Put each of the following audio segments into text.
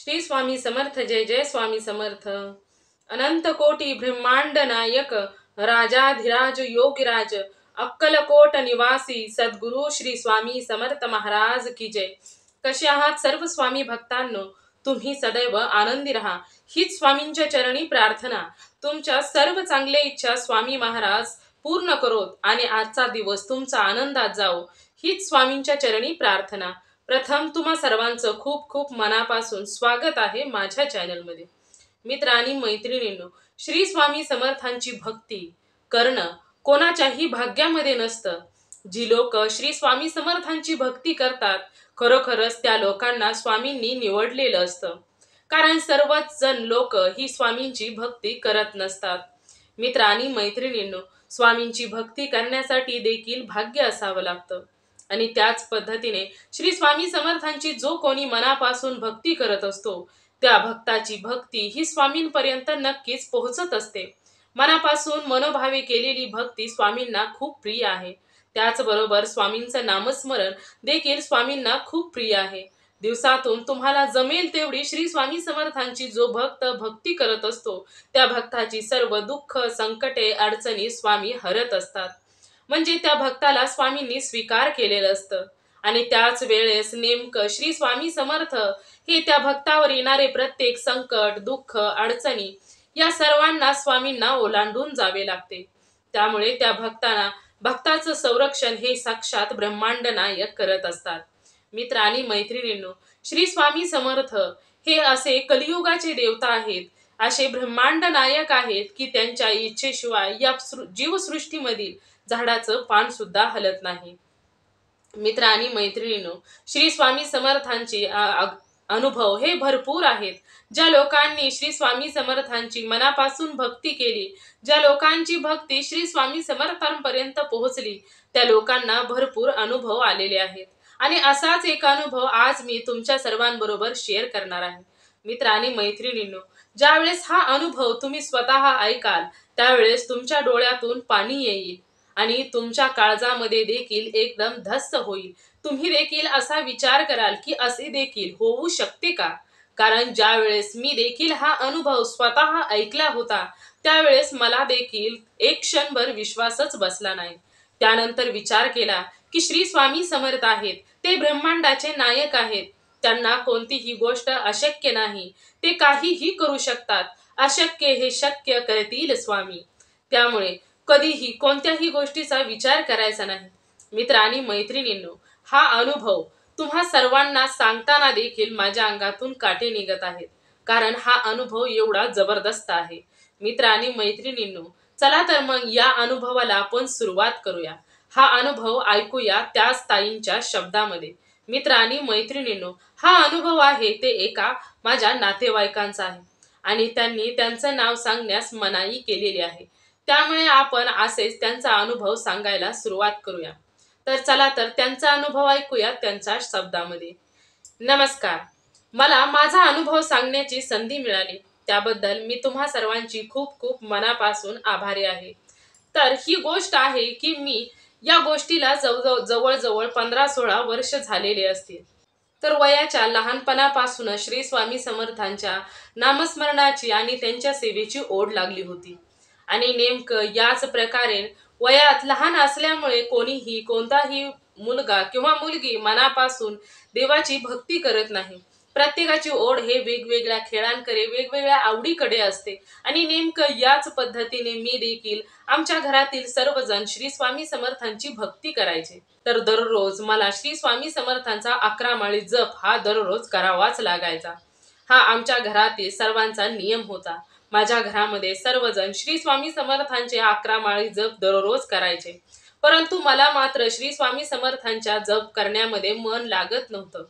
श्री स्वामी समर्थ। जय जय स्वामी समर्थ। अनंत कोटी ब्रह्मांड नायक राजाधिराज योगीराज अक्कलकोट निवासी सद्गुरु श्री स्वामी समर्थ महाराज की जय। कसे आहात सर्व स्वामी भक्तांनो? तुम्ही सदैव आनंदी राहा हीच स्वामींच्या चरणी प्रार्थना। तुमच्या सर्व चांगल्या इच्छा स्वामी महाराज पूर्ण करोत आणि आजचा दिवस तुमचा आनंदात जाओ हीच स्वामींच्या चरणी प्रार्थना। प्रथम तुम्हा सर्वांचं खूप खूप मनापासून स्वागत आहे माझ्या चॅनलमध्ये। मित्र आणि मैत्रिणींनो, श्री स्वामी समर्थांची भक्ती करणं कोणाच्याही भाग्यामध्ये नसतं। जी लोक श्री स्वामी समर्थांची भक्ती करतात खरोखरच त्या लोकांना स्वामींनी निवडलेलं असतं, कारण सर्वच जण लोक ही स्वामींची भक्ती करत नसतात। मित्र आणि मैत्रिणींनो, स्वामींची भक्ती करण्यासाठी देखील भाग्य असावं लागतं आणि त्याच पद्धतीने श्री स्वामी समर्थांची जो कोणी मनापासून भक्ती करत असतो त्या भक्ताची भक्ती ही स्वामींपर्यंत नक्कीच पोहोचत असते। मनापासून मनोभावे केलेली भक्ती स्वामींना खूप प्रिय आहे। त्याचबरोबर स्वामींचं नामस्मरण देखील स्वामींना खूप प्रिय आहे। दिवसातून तुम्हाला जमेल तेवढी श्री स्वामी समर्थांची जो भक्त भक्ती करत असतो त्या भक्ताची सर्व दुःख संकटे अडचणी स्वामी हरत असतात। म्हणजे त्या भक्ताला स्वामींनी स्वीकार केलेलं असतं आणि त्याच वेळेस नेमकं श्री स्वामी समर्थ हे त्या भक्तावर येणारे प्रत्येक संकट दुःख अडचणी या सर्वांना स्वामींना ओलांडून जावे लागते। त्यामुळे त्या भक्ताचं संरक्षण हे साक्षात ब्रह्मांड नायक करत असतात। मित्र आणि मैत्रिणींनो, श्री स्वामी समर्थ हे असे कलियुगाचे देवता आहेत, असे ब्रह्मांड नायक आहेत की त्यांच्या इच्छेशिवाय या जीवसृष्टीमधील झाडाचं पान सुद्धा हलत नाही। मित्र आणि मैत्रिणींनो, श्री स्वामी समर्थांचे अनुभव हे भरपूर आहेत। ज्या लोकांनी श्री स्वामी समर्थांची मनापासून भक्ती केली, ज्या लोकांची भक्ती श्री स्वामी समर्थांपर्यंत पोहोचली त्या लोकांना भरपूर अनुभव आलेले आहेत आणि असाच एक अनुभव आज मी तुमच्या सर्वांबरोबर शेअर करणार आहे। मित्र आणि मैत्रिणींनो, ज्यावेळेस हा अनुभव तुम्ही स्वतः ऐकाल त्यावेळेस तुमच्या डोळ्यातून पाणी येईल आणि तुमच्या काळजामध्ये देखील एकदम धस्स होईल। तुम्ही देखील असा विचार कराल की असे देखील होऊ शकते का? कारण ज्यावेळेस मी देखील हा अनुभव स्वतः ऐकला होता त्यावेळेस मला देखील एक क्षणभर विश्वासच बसला नाही। त्यानंतर विचार केला की श्री स्वामी समर्थ आहेत, ते ब्रह्मांडाचे नायक आहेत, त्यांना कोणतीही गोष्ट अशक्य नाही, ते काहीही करू शकतात। अशक्य हे शक्य करतील स्वामी। त्यामुळे कधीही कोणत्याही गोष्टीचा विचार करायचा नाही। मित्र आणि मैत्रिणींनो, हा अनुभव तुम्हा सर्वांना सांगताना देखील माझ्या अंगातून काटे निघत आहेत, कारण हा अनुभव एवढा जबरदस्त आहे। मित्र आणि मैत्रिणींनो, चला तर मग या अनुभवाला आपण सुरुवात करूया। हा अनुभव ऐकूया त्याच ताईंच्या शब्दामध्ये। मित्र आणि मैत्रिणींनो, हा अनुभव आहे ते एका माझ्या नातेवाईकांचा आहे आणि त्यांनी त्यांचं नाव सांगण्यास मनाई केलेली आहे। त्यामुळे आपण असेच त्यांचा अनुभव सांगायला सुरुवात करूया। तर चला तर त्यांचा अनुभव ऐकूया त्यांच्या शब्दामध्ये। नमस्कार, मला माझा अनुभव सांगण्याची संधी मिळाली त्याबद्दल मी तुम्हा सर्वांची खूप खूप मनापासून आभारी आहे। तर ही गोष्ट आहे की मी या गोष्टीला जवळजवळ 15-16 वर्ष झालेले असतील। तर वयाच्या लहानपणापासून श्री स्वामी समर्थांच्या नामस्मरणाची आणि त्यांच्या सेवेची ओढ लागली होती आणि नेमकं याच प्रकारे वयात लहान असल्यामुळे कोणताही मुलगा किंवा मुलगी मनापासून देवाची भक्ती करत नाही। प्रत्येकाची ओढ हे वेगवेगळ्या खेळांकडे वेगवेगळ्या आवडीकडे असते आणि नेमकं याच पद्धतीने मी देखील आमच्या घरातील सर्वजण श्री स्वामी समर्थांची भक्ती करायचे। तर दररोज मला श्री स्वामी समर्थांचा 11 माळी जप हा दररोज करावाच लागायचा। हा आमच्या घरातील सर्वांचा नियम होता। माझ्या घरामध्ये सर्वजण श्री स्वामी समर्थांचे 11 माळी जप दररोज करायचे, परंतु मला मात्र श्री स्वामी समर्थांच्या जप करण्यामध्ये मन लागत नव्हतं।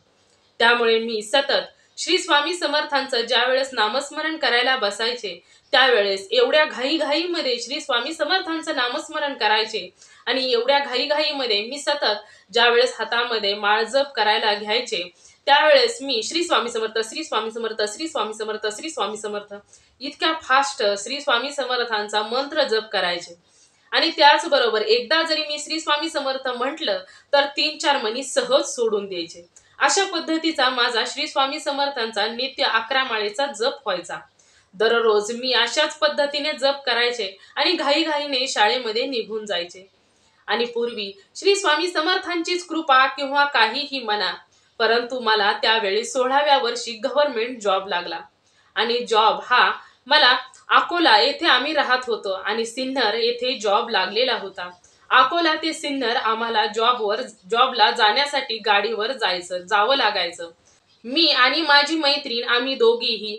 त्यामुळे मी सतत श्री स्वामी समर्थांचं ज्यावेळेस नामस्मरण करायला बसायचे त्यावेळेस एवढ्या घाईघाईमध्ये श्री स्वामी समर्थांचं नामस्मरण करायचे आणि एवढ्या घाईघाईमध्ये मी सतत ज्यावेळेस हातामध्ये माळ जप करायला घ्यायचे त्यावेळेस मी श्री स्वामी समर्थ श्री स्वामी समर्थ श्री स्वामी समर्थ श्री स्वामी समर्थ इतक्या फास्ट श्री स्वामी समर्थांचा मंत्र जप करायचे आणि त्याचबरोबर एकदा जरी मी श्री स्वामी समर्थ म्हटलं तर 3-4 मनी सहज सोडून द्यायचे। अशा पद्धतीचा माझा श्री स्वामी समर्थांचा नित्य 11 माळेचा जप व्हायचा। दररोज मी अशाच पद्धतीने जप करायचे आणि घाईघाईने शाळेमध्ये निघून जायचे। आणि पूर्वी श्री स्वामी समर्थांचीच कृपा किंवा काहीही म्हणा, परंतु मला त्यावेळी 16व्या वर्षी गव्हर्नमेंट जॉब लागला। आणि जॉब हा मला अकोला येथे आम्ही राहत होतो आणि सिन्नर येथे जॉब लागलेला होता। अकोला ते सिन्नर आम्हाला जॉबला जाण्यासाठी गाडीवर जावं लागायचं। मी आणि माझी मैत्रीण आम्ही दोघीही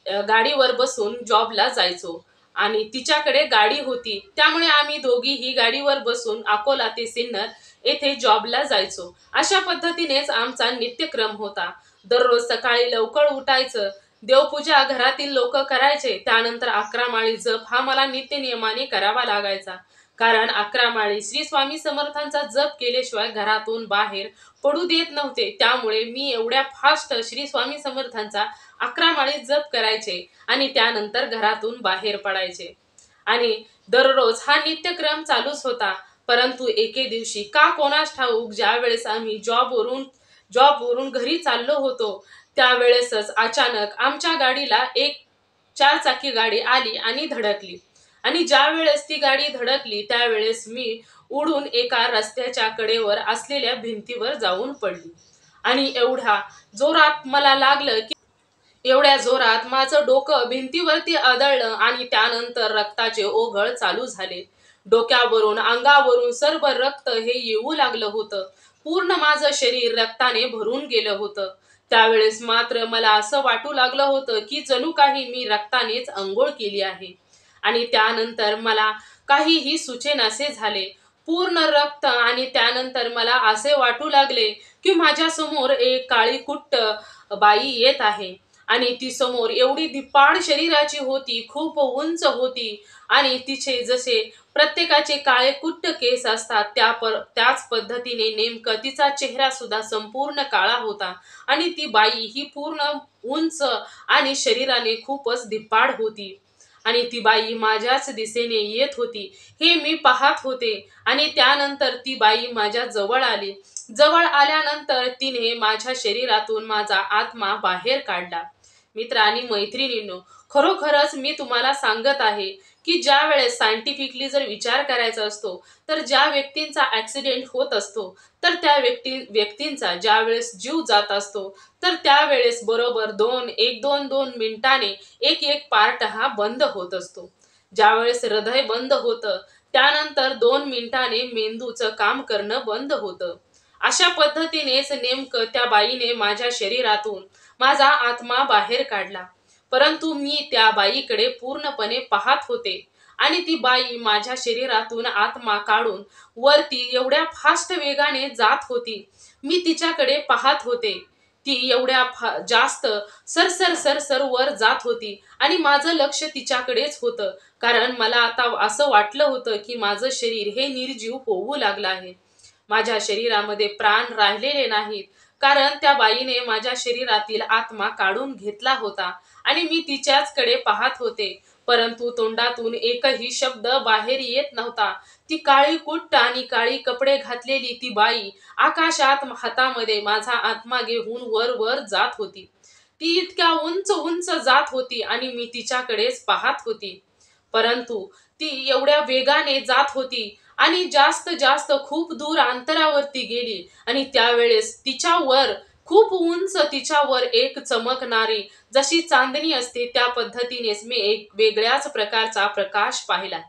गाडीवर बसून जॉबला जायचो आणि तिच्याकडे गाडी होती, त्यामुळे आम्ही दोघीही गाडीवर बसून अकोला ते सिन्नर येथे जॉबला जायचो। अशा पद्धतीनेच आमचा नित्यक्रम होता। दररोज सकाळी लवकर उठायचं, देवपूजा घरातील लोक करायचे, त्यानंतर 11 माळी जप हा मला नित्यनियमाने करावा लागायचा। कारण 11 माळी श्री स्वामी समर्थांचा जप केल्याशिवाय घरातून बाहेर पडू देत नव्हते, त्यामुळे मी एवढ्या फास्ट श्री स्वामी समर्थांचा 11 माळी जप करायचे आणि त्यानंतर घरातून बाहेर पडायचे। आणि दररोज हा नित्यक्रम चालूच होता। परंतु एके दिवशी का कोणास ठाऊक ज्या वेळेस आम्ही जॉबवरून घरी चाललो होतो, त्यावेळेसच अचानक आमच्या गाडीला एक 4 चाकी गाडी आली आणि धडकली। आणि ज्या वेळेस ती गाडी धडकली त्यावेळेस मी उडून एका रस्त्याच्या कडेवर असलेल्या भिंतीवर जाऊन पडली। आणि एवढ्या जोरात मला लागलं की एवढ्या जोरात माझं डोकं भिंतीवरती आदळलं आणि त्यानंतर रक्ताचे ओघळ चालू झाले। डोक्यावरून अंगावरून सर्व रक्त हे येऊ लागलं होतं। पूर्ण माझं शरीर रक्ताने भरून गेलं होतं। त्यावेळेस मात्र मला असं वाटू लागलं होतं की जणू काही मी रक्तानेच अंघोळ केली आहे। आणि त्यानंतर मला काहीही सुचेनासे झाले, पूर्ण रक्त। आणि त्यानंतर मला असे वाटू लागले की माझ्या समोर एक काळी कुट्ट बाई येत आहे आणि ती समोर एवढी धिप्पाड शरीराची होती, खूप उंच होती आणि तिचे जसे प्रत्येकाचे काळे कुट्ट केस असतात त्याच पद्धतीने नेमकं तिचा चेहरा सुद्धा संपूर्ण काळा होता आणि ती बाई ही पूर्ण उंच आणि शरीराने खूपच धिप्पाड होती। आणि ती बाई माझ्याच दिशेने येत होती हे मी पाहत होते। आणि त्यानंतर ती बाई माझ्या जवळ आली। जवळ आल्यानंतर तिने माझ्या शरीरातून माझा आत्मा बाहेर काढला। मित्र आणि मैत्रिणींनो, खरोखरच मी तुम्हाला सांगत आहे की ज्या वेळेस सायंटिफिकली जर विचार करायचा असतो तर ज्या व्यक्तींचा ऍक्सिडेंट होत असतो तर त्या व्यक्तींचा ज्या वेळेस जीव जात असतो तर त्यावेळेस बरोबर 2 मिनिटाने एक पार्ट हा बंद होत असतो। ज्यावेळेस हृदय बंद होतं त्यानंतर 2 मिनिटाने मेंदूचं काम करणं बंद होतं। अशा पद्धतीनेच नेमकं त्या बाईने माझ्या शरीरातून माझा आत्मा बाहेर काढला। परंतु मी त्या बाईकडे पूर्णपणे पाहत होते आणि ती बाई माझ्या शरीरातून आत्मा काढून वरती एवढ्या फास्ट वेगाने जात होती। मी तिच्याकडे पाहत होते, ती एवढ्या जास्त सरसर वर जात होती आणि माझं लक्ष तिच्याकडेच होतं। कारण मला आता असं वाटलं होतं की माझं शरीर हे निर्जीव होऊ लागलं आहे, माझ्या शरीरामध्ये प्राण राहिलेले नाहीत, कारण त्या बाईने माझ्या शरीरातील आत्मा काढून घेतला होता। आणि मी तिच्याचकडे पाहत होते, परंतु तोंडातून एकही शब्द बाहेर येत नव्हता। ती काळी कुट्ट आणि काळी कपडे घातलेली ती बाई आकाशात हातामध्ये माझा आत्मा घेऊन वर जात होती। ती इतक्या उंच जात होती आणि मी तिच्याकडेच पाहत होती, परंतु ती एवढ्या वेगाने जात होती आणि जास्त खूप दूर अंतरावरती गेली। आणि त्यावेळेस तिच्यावर खूप उंच तिच्यावर एक चमकणारी जशी चांदणी असते त्या पद्धतीनेच मी एक वेगळ्याच प्रकारचा प्रकाश पाहिला।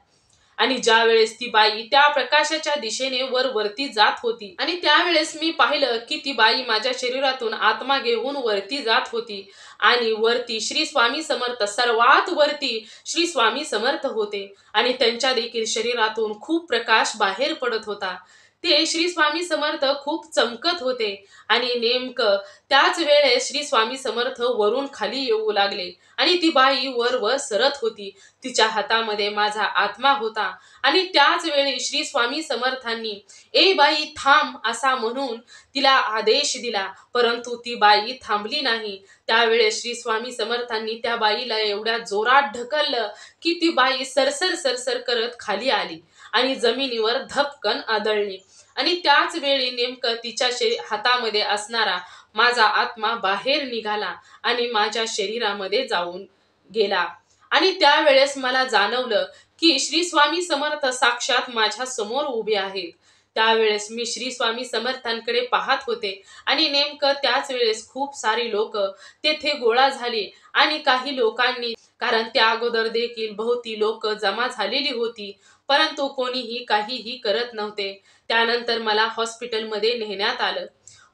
आणि ज्या वेळेस ती बाई त्या प्रकाशाच्या दिशेने वरती जात होती आणि त्यावेळेस मी पाहिलं की ती बाई माझ्या शरीरातून आत्मा घेऊन वरती जात होती आणि वरती श्री स्वामी समर्थ, सर्वात वरती श्री स्वामी समर्थ होते आणि त्यांच्या देखील शरीरातून खूप प्रकाश बाहेर पडत होता। ते श्री स्वामी समर्थ खूप चमकत होते आणि नेमकं त्याच वेळेस श्री स्वामी समर्थ वरून खाली येऊ लागले आणि ती बाई वर सरत होती। तिच्या हातामध्ये माझा आत्मा होता आणि त्याच वेळी श्री स्वामी समर्थांनी ए बाई थांब असा म्हणून तिला आदेश दिला, परंतु ती बाई थांबली नाही। त्यावेळेस श्री स्वामी समर्थांनी त्या बाईला एवढ्या जोरात ढकललं की ती बाई सरसर करत खाली आली आणि जमिनीवर धपकन आदळली। आणि त्याच वेळी नेमकं तिच्या हातामध्ये असणारा माझा आत्मा बाहेर निघाला आणि माझ्या शरीरामध्ये जाऊन गेला. आणि त्यावेळेस मला जाणवलं की श्री स्वामी समर्थ साक्षात माझ्या समोर उभे आहेत. त्यावेळेस मी श्री स्वामी समर्थांकडे पाहत होते आणि नेमकं त्याच वेळेस खूप सारी लोक तेथे गोळा झाली आणि काही लोकांनी, कारण त्या अगोदर देखील बहुती लोक जमा झालेली होती, परंतु कोणीही काहीही करत नव्हते. त्यानंतर मला हॉस्पिटलमध्ये नेण्यात आलं.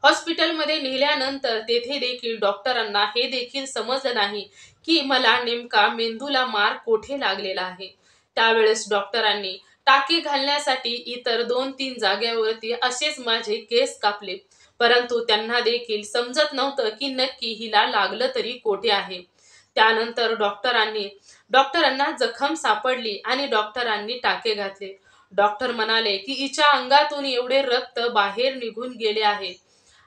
हॉस्पिटलमध्ये नेल्यानंतर तेथे देखील डॉक्टरांना हे देखील समजलं नाही की मला नेमका मेंदूला मार कोठे लागलेला आहे. त्यावेळेस डॉक्टरांनी टाके घालण्यासाठी इतर 2-3 जागेवरती असेच माझे केस कापले, परंतु त्यांना देखील समजत नव्हतं की नक्की हिला लागलं तरी कोठे आहे. त्यानंतर डॉक्टरांना जखम सापडली आणि डॉक्टरांनी टाके घातले. डॉक्टर म्हणाले की हिच्या अंगातून एवढे रक्त बाहेर निघून गेले आहे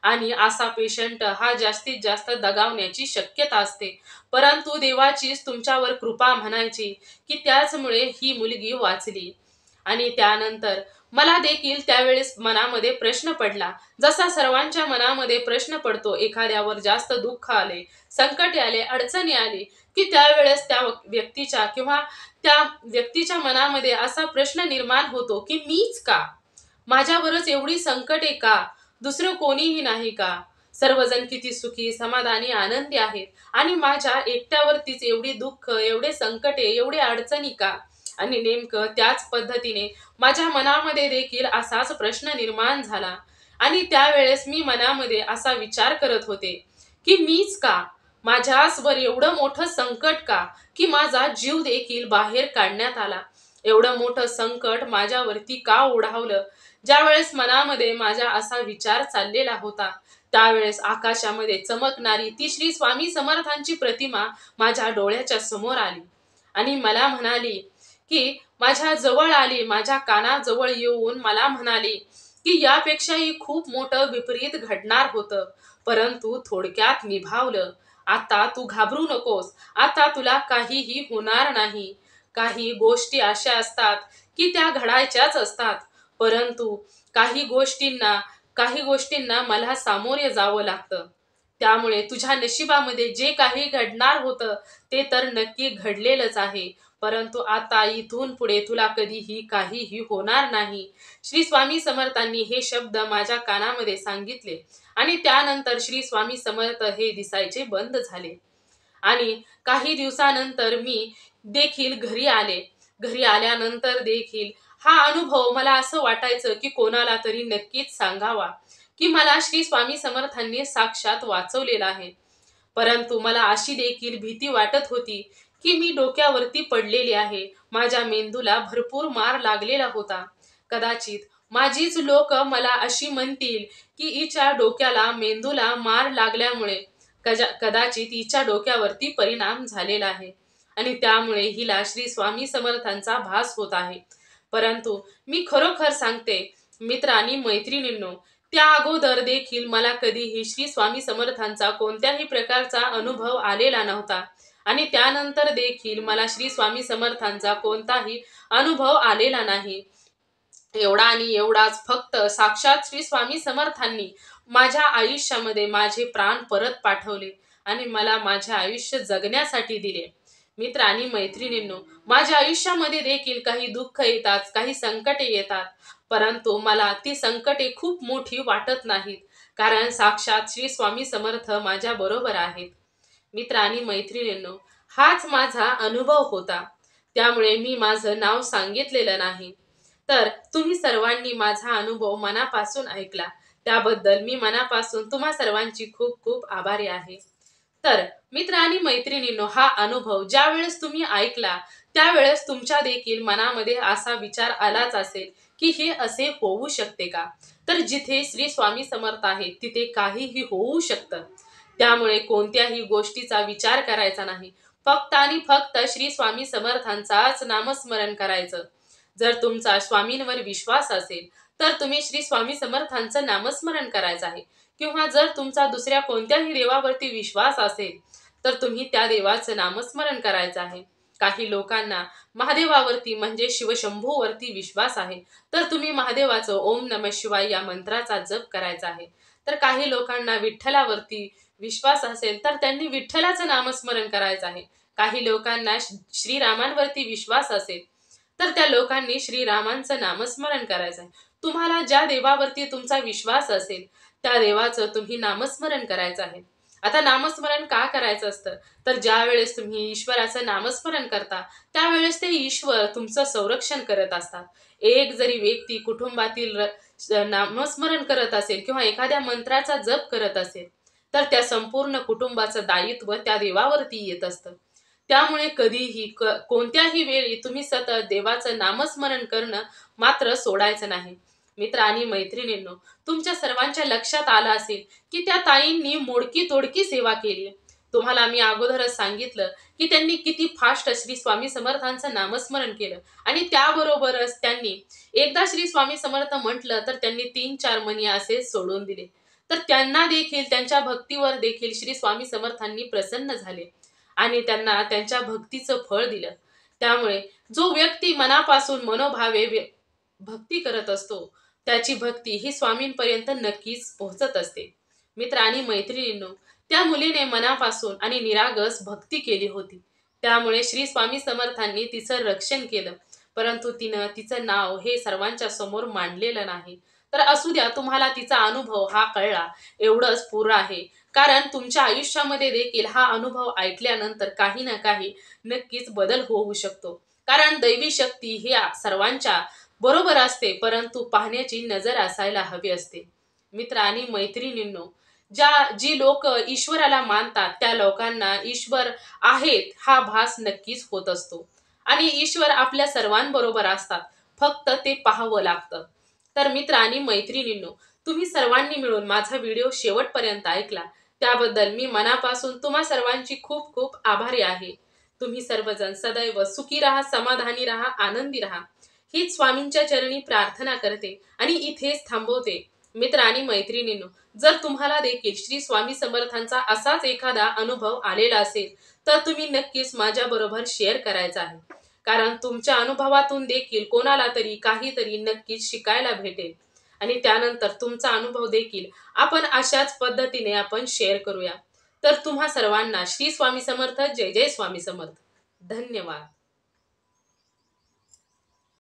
आणि असा पेशंट हा जास्तीत जास्त दगावण्याची शक्यता असते, परंतु देवाचीच तुमच्यावर कृपा म्हणायची की त्याचमुळे ही मुलगी वाचली. आणि त्यानंतर मला देखील त्यावेळेस मनामध्ये प्रश्न पडला, जसा सर्वांच्या मनामध्ये प्रश्न पडतो एखाद्यावर जास्त दुःख आले, संकटे आले, अडचणी आली की त्यावेळेस त्या व्यक्तीच्या किंवा त्या व्यक्तीच्या मनामध्ये असा प्रश्न निर्माण होतो की मीच का, माझ्यावरच एवढी संकटे का, दुसरं कोणीही नाही का, सर्वजण किती सुखी समाधानी आनंदी आहेत आणि माझ्या एकट्यावरतीच एवढी दुःख, एवढे संकटे, एवढे अडचणी का. आणि नेमकं त्याच पद्धतीने माझ्या मनामध्ये देखील असाच प्रश्न निर्माण झाला आणि त्यावेळेस मी मनामध्ये असा विचार करत होते की मीच का, माझ्यावर एवढं मोठं संकट का, की माझा जीव देखील बाहेर काढण्यात आला, एवढं मोठं संकट माझ्यावरती का ओढावलं. ज्यावेळेस मनामध्ये माझा असा विचार चाललेला होता त्यावेळेस आकाशामध्ये चमकणारी ती श्री स्वामी समर्थांची प्रतिमा माझ्या डोळ्याच्या समोर आली आणि मला म्हणाली की माझ्या जवळ आली, माझ्या कानाजवळ येऊन मला म्हणाली की यापेक्षाही खूप मोठं विपरीत घडणार होतं, परंतु थोडक्यात निभावलं. आता तू घाबरू नकोस, आता तुला काहीही होणार नाही. काही गोष्टी अशा असतात की त्या घडायच्याच असतात, परंतु काही गोष्टींना मला सामोरे जावं लागतं. त्यामुळे तुझ्या नशिबामध्ये जे काही घडणार होतं ते तर नक्की घडलेलंच आहे, परंतु आता इथून पुढे तुला कधीही काहीही होणार नाही. श्री स्वामी समर्थांनी हे शब्द माझ्या कानामध्ये सांगितले आणि त्यानंतर श्री स्वामी समर्थ हे दिसायचे बंद झाले. आणि काही दिवसानंतर मी देखील घरी आले. घरी आल्यानंतर देखील हा अनुभव मला असं वाटायचं की कोणाला तरी नक्कीच सांगावा की मला श्री स्वामी समर्थांनी साक्षात वाचवलेलं आहे. परंतु मला अशी देखील भीती वाटत होती की मी डोक्यावरती पडलेली आहे, माझ्या मेंदूला भरपूर मार लागलेला होता. कदाचित माझीच लोक मला अशी म्हणतील की हिच्या डोक्याला, मेंदूला मार लागल्यामुळे कदाचित हिच्या डोक्यावरती परिणाम झालेला आहे आणि त्यामुळे हिला श्री स्वामी समर्थांचा भास होत आहे. परंतु मी खरोखर सांगते मित्र आणि मैत्रिणींनो, त्या अगोदर देखील मला कधीही श्री स्वामी समर्थांचा कोणत्याही प्रकारचा अनुभव आलेला नव्हता आणि त्यानंतर देखील मला श्री स्वामी समर्थांचा कोणताही अनुभव आलेला नाही. एवढा आणि एवढाच, फक्त साक्षात श्री स्वामी समर्थांनी माझ्या आयुष्यामध्ये माझे प्राण परत पाठवले आणि मला माझे आयुष्य जगण्यासाठी दिले. मित्र आणि मैत्रिणींनो, माझ्या आयुष्यामध्ये देखील काही दुःख येतात, काही संकटे येतात, परंतु मला ती संकटे खूप मोठी वाटत नाहीत, कारण साक्षात श्री स्वामी समर्थ माझ्या बरोबर आहेत. मित्र आणि मैत्रिणींनो, हाच माझा अनुभव होता, त्यामुळे मी माझं नाव सांगितलेलं नाही. तर तुम्ही सर्वांनी माझा अनुभव मनापासून ऐकला, त्याबद्दल मी मनापासून तुम्हा सर्वांची खूप खूप आभारी आहे. तर मित्र आणि मैत्रिणींनो, हा अनुभव ज्यावेळेस तुम्ही ऐकला त्यावेळेस तुमच्या देखील मनामध्ये असा विचार आलाच असेल की हे असे होऊ शकते का. तर जिथे श्री स्वामी समर्थ आहेत तिथे काहीही होऊ शकतं, त्यामुळे कोणत्याही गोष्टीचा विचार करायचा नाही, फक्त आणि फक्त श्री स्वामी समर्थांचाच नामस्मरण करायचं. जर तुमचा स्वामींवर विश्वास असेल तर तुम्ही श्री स्वामी समर्थांचं नामस्मरण करायचं आहे, किंवा जर तुमचा दुसऱ्या कोणत्याही देवावरती विश्वास असेल तर तुम्ही त्या देवाचं नामस्मरण करायचं आहे. काही लोकांना महादेवावरती म्हणजे शिवशंभूवरती विश्वास आहे, तर तुम्ही महादेवाचं ओम नमः शिवाय या मंत्राचा जप करायचा आहे. तर काही लोकांना विठ्ठलावरती विश्वास असेल तर त्यांनी विठ्ठलाचं नामस्मरण करायचं आहे. काही लोकांना श्रीरामांवरती विश्वास असेल तर त्या लोकांनी श्रीरामांचं नामस्मरण करायचं आहे. तुम्हाला ज्या देवावरती तुमचा विश्वास असेल त्या देवाचं तुम्ही नामस्मरण करायचं आहे. आता नामस्मरण का करायचं असतं, तर ज्या वेळेस तुम्ही ईश्वराचं नामस्मरण करता त्यावेळेस ते ईश्वर तुमचं संरक्षण करत असतात. एक जरी व्यक्ती कुटुंबातील नामस्मरण करत असेल किंवा एखाद्या मंत्राचा जप करत असेल तर त्या संपूर्ण कुटुंबाचं दायित्व त्या देवावरती येत असतं. त्यामुळे कधीही कोणत्याही वेळी तुम्ही सतत देवाचं नामस्मरण करणं मात्र सोडायचं नाही. मित्र आणि मैत्रिणींनो, तुमच्या सर्वांच्या लक्षात आलं असेल की त्या ताईंनी मोडकी तोडकी सेवा केली. तुम्हाला मी अगोदरच सांगितलं की त्यांनी किती फास्ट श्री स्वामी समर्थांचं नामस्मरण केलं आणि त्याबरोबरच त्यांनी एकदा श्री स्वामी समर्थ म्हटलं तर त्यांनी 3-4 मणी असे सोडून दिले. तर त्यांना देखील त्यांच्या भक्तीवर देखील श्री स्वामी समर्थांनी प्रसन्न झाले आणि त्यांना त्यांच्या भक्तीचं फळ दिलं. त्यामुळे जो व्यक्ती मनापासून मनोभावे भक्ती करत असतो त्याची भक्ती ही स्वामींपर्यंत नक्कीच पोहोचत असते. मित्र आणि मैत्रिणींनो, त्या मुलीने मनापासून आणि निरागस भक्ती केली होती. त्यामुळे श्री स्वामी समर्थांनी तिचं रक्षण केलं. परंतु तिनं तिचं नाव हे सर्वांच्या समोर मांडलेलं नाही. तर असू द्या, तुम्हाला तिचा अनुभव हा कळला एवढंच पुरं आहे. कारण तुमच्या आयुष्यामध्ये देखील हा अनुभव ऐकल्यानंतर काही ना काही नक्कीच बदल होऊ शकतो. कारण दैवी शक्ती ही सर्वांच्या बरोबर असते, परंतु पाहण्याची नजर असायला हवी असते. मित्र आणि मैत्रिणींनो, जी लोक ईश्वराला मानतात त्या लोकांना ईश्वर आहेत हा भास नक्कीच होत असतो आणि ईश्वर आपल्या सर्वांबरोबर असतात, फक्त ते पाहावं लागतं. तर मित्र आणि मैत्रिणींनो, तुम्ही सर्वांनी मिळून माझा व्हिडिओ शेवटपर्यंत ऐकला त्याबद्दल मी मनापासून तुम्हा सर्वांची खूप खूप आभारी आहे. तुम्ही सर्वजण सदैव सुखी राहा, समाधानी राहा, आनंदी राहा हीच स्वामींच्या चरणी प्रार्थना करते आणि इथेच थांबवते. मित्र आणि मैत्रिणींनो, जर तुम्हाला देखील श्री स्वामी समर्थांचा असाच एखादा अनुभव आलेला असेल तर तुम्ही नक्कीच माझ्या बरोबर शेअर करायचा आहे. कारण तुमच्या अनुभवातून देखील कोणाला तरी काहीतरी नक्कीच शिकायला भेटेल आणि त्यानंतर तुमचा अनुभव देखील आपण अशाच पद्धतीने आपण शेअर करूया. तर तुम्हा सर्वांना श्री स्वामी समर्थ, जय जय स्वामी समर्थ. धन्यवाद.